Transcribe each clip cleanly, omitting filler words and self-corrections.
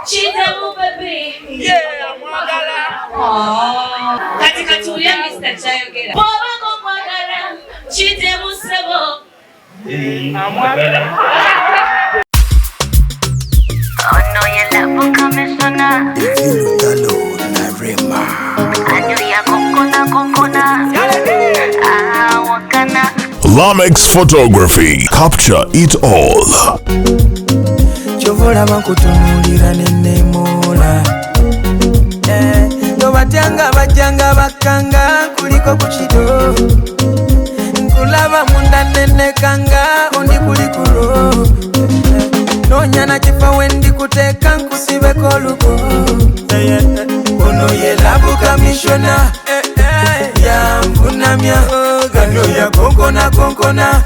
Chitemu baby. Yeah, mwagala. Oh. Katika tulia Mr. Chayogera. Boba ko mwagala. Chitemu sebo. Mwagala. Oh no, you love commissioner. Dalo na rema. Anyo ya kokona. Wakana. Lamex Photography. Capture it all. Chovola makutunulira nenemola. Nobatanga bajanga bakanga kuliko kuchido. Nkulaba munda nenekanga ondi kulikulo. Nonyana chifa wendi kuteka nkusibe koluko. Ono ye labu kamishona. Ya mvunamya gano ya konkona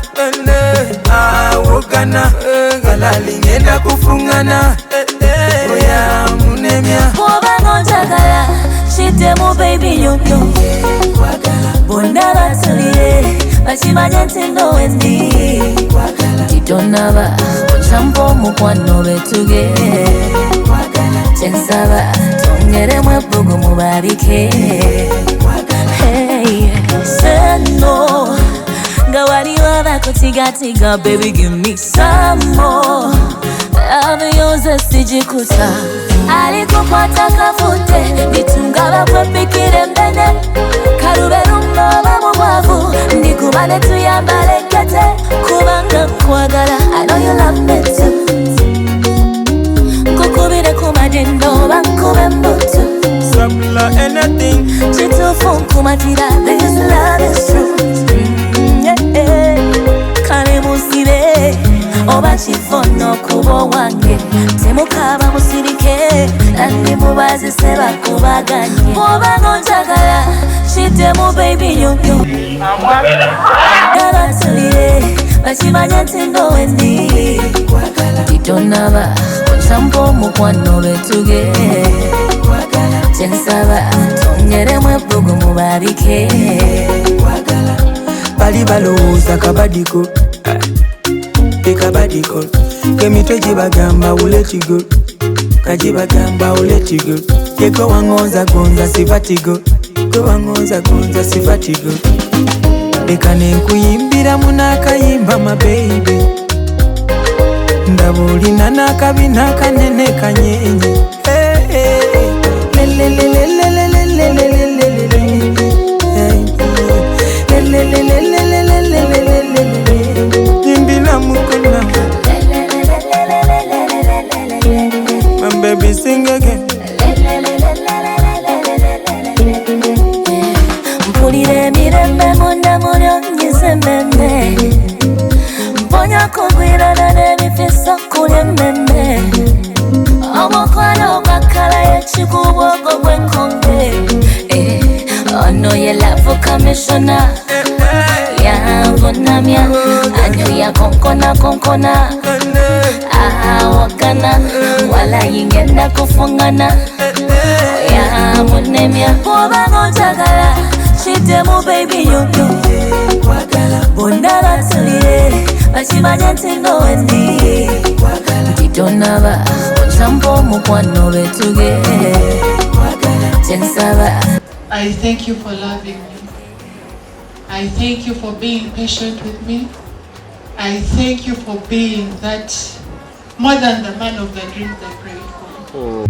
awogana galali ngenda kufungana oya munemya Boba njagala. Chitemu baby yondo. Bondaba tulie. Bachimanya ntendo wendi. Titonaba. Ochampo mukwano betuge. Chensaba. Tongere mwebugu mubarike. Hey, seno. Gawari wada kutiga, baby give me some more. Love yours sijikuta. Alikukwata kafute. Nitungaba kwepikire mbene. Karuberu mnoba mwavu. Ndikubale tuyambale kete. Kubanga kwagala. I know you love me too. Kukubire kumadendo bankube mbutu. Sabla anything Chitufu kumatira. This love is true. Kale musibe. Oba chifono kubo wange. Temukaba musirike. Nandi mubazi seba kubaganye. Boba ngonjagala. Chitemu baby yoyo. Dala tulie. Bachimanya ntendo wendi. Titonaba. Ochampo mukwano betuge. Chensaba. Tongere mwebugu mubarike. bali balowooza kabadiko ekabadiko kemitwe gibagamba uletigo kagibagamba uletigo yego wangonza gonza sifatigo gwe wangonza gonza sifatigo leka nenkuyimbira munakayimba mabebi ndaba olina n'akabi n'akanene kanyenye Jimbina mukuna My baby sing again Mpulire mirembe munda mulyo nyisememe Mponya kugwirana n'ebifiso kulya mmemme Omukwano gwakala y'ekikubwoko gw'enkonge Ono ye love commissioner Yavunamya Anyo ya konkona Wakana Wala yingenda kufungana Ya munemya Boba ngonjagala Chitemu baby yoyo Bondaba tulie Bachimanya ntendo wendi Titonaba Ochampo mukwano betuge Chensaba. I thank you for loving me. I thank you for being patient with me. I thank you for being that more than the man of the dreams I prayed for.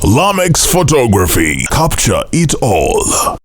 Lamex Photography. Capture it all.